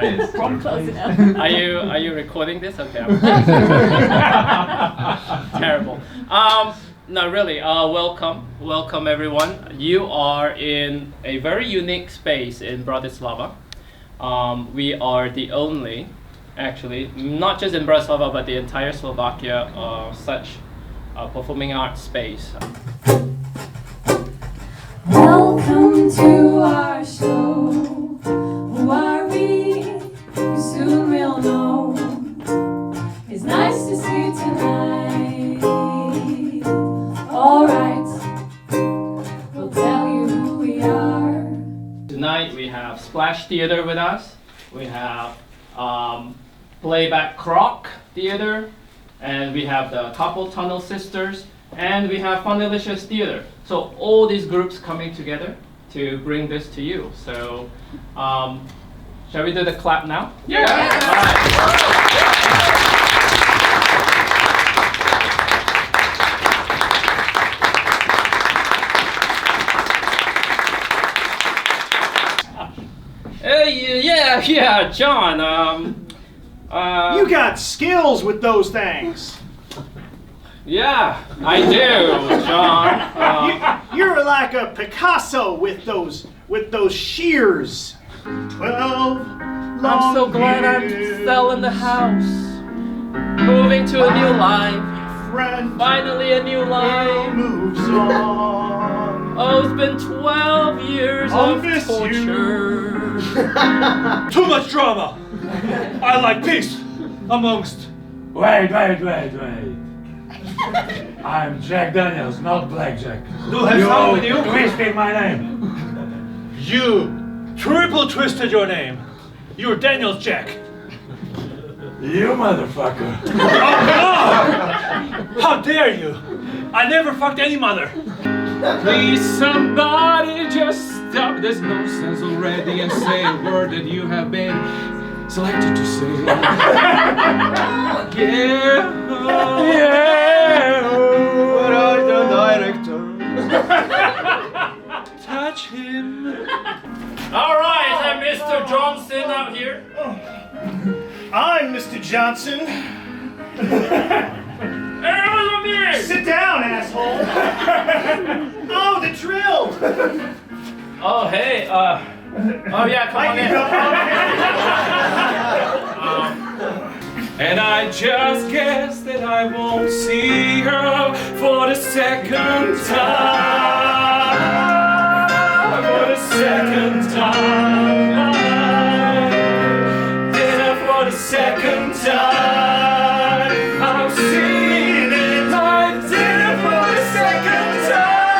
Nice. Close enough. Are you recording this? Okay. Terrible. No, really. Welcome everyone. You are in a very unique space in Bratislava. We are the only, actually, not just in Bratislava, but the entire Slovakia, such performing arts space. Welcome to our show. Who are we? You soon will know. It's nice to see you tonight. Alright, we'll tell you who we are. Tonight we have Splash Theater with us. We have Playback KROK Theater, and we have the Carpal Tunnel Sisters, and we have Funnylicious Theater. So all these groups coming together to bring this to you. So shall we do the clap now? Yeah. Yeah, John. You got skills with those things. Yeah, I do, John. You're like a Picasso with those shears. 12 long I'm so glad I'm years. selling the house, moving to a new life. Friend Finally, a new life. moves on. Oh, it's been 12 years I'll of miss torture. Too much drama! I like peace amongst... Wait. I'm Jack Daniels, not Blackjack. Do have fun with you? Twisted my name. You triple twisted your name. You're Daniel's Jack. You motherfucker. Oh no! How dare you! I never fucked any mother. Please, somebody just stop this nonsense already and say a word that you have been selected to say. Yeah. Where are the director? Touch him. All right, I'm Mr. Johnson out here. I'm Mr. Johnson. Sit down, asshole. Oh, the drill. Oh, hey. Oh yeah, come on in. And I just guess that I won't see her for the second time. For the second time. Dinner for the second time. I'm seeing it. My dinner for the second time.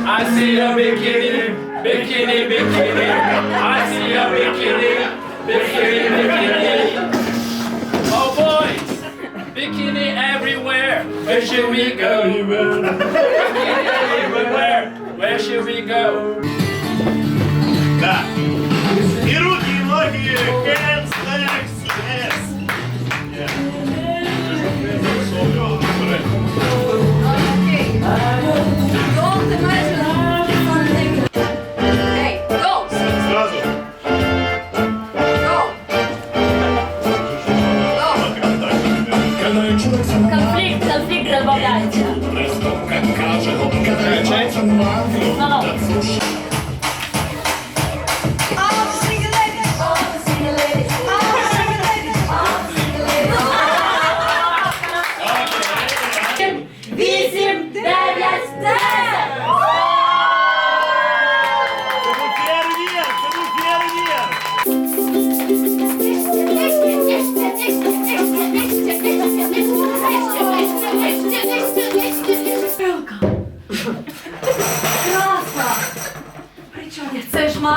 I see a bikini. Bikini. I see a bikini. Bikini. Oh boys, bikini everywhere. Where should we go? Bikini everywhere. Where should we go? Да. И руки, ноги, hands, legs, yes. Сразу. Конфликт добавляется. No. Вісім, 9, 10! Краса! Причому це ж ма...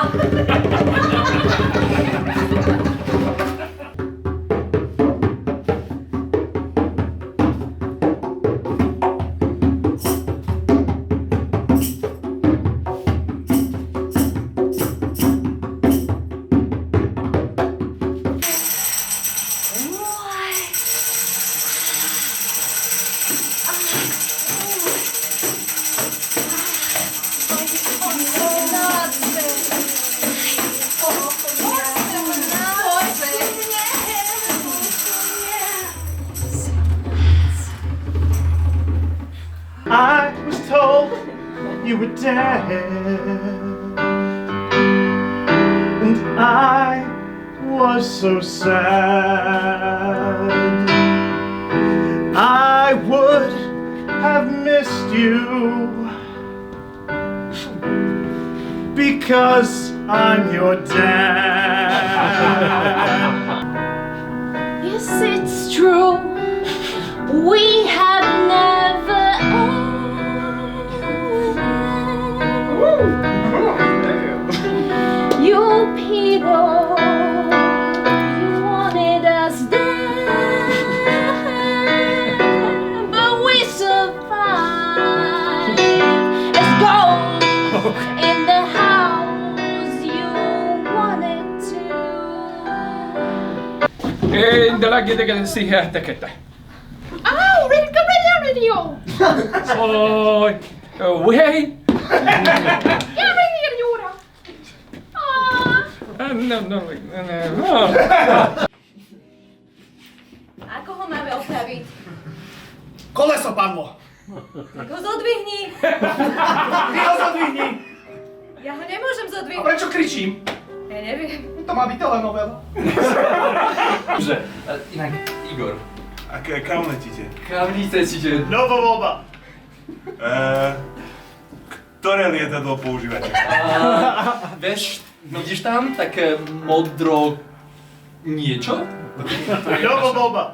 you were dead. And I was so sad. I would have missed you because I'm your dad. Yes, it's true. We have never ended. You people, you wanted us dead, but we survived as gold in the house you wanted to. De lagyetek siihen tekete. Oh, radio! Oj, wei. Ja, radio! No. Ako ho máme opraviť? Koleso padlo! Tak ho zodvihni! Ty ho zodvihni! Ja ho nemôžem A zodvihnúť. prečo kričím? Ja neviem. To má byť telenovela. Inak, Igor, Kam letíte? kam chcete? Nová voľba. Ktoré lietadlo používate? Vieš, vidíš tam také modro niečo? Nová voľba.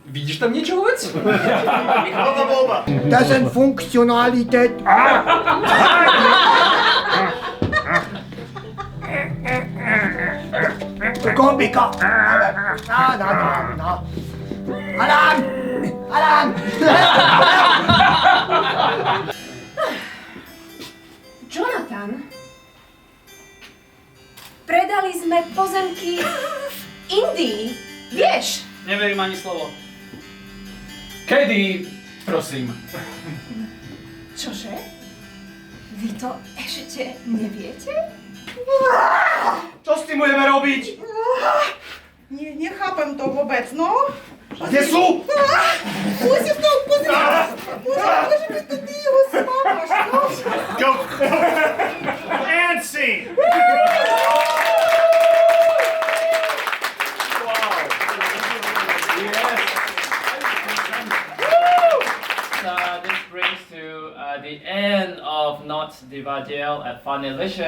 Vidíš tam niečo vôbec? Nová voľba. Das ist Funktionalität. Kombika. No. Alarm! Alarm! Jonathan? Predali sme pozemky v Indii. Vieš? Neverím ani slovo. Kedy, prosím. Čože? Vy to ešte neviete? Čo s tým budeme robiť? Nechápem to vôbec, no? A kde sú? Musím to pozrieť! Môžeme to ty ho smávaš, no? Go! And scene! So this brings to the end of Not Divadiel at Funnylicious.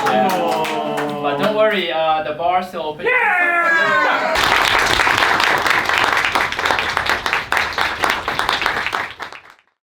Yeah. But don't worry, the bar's still open.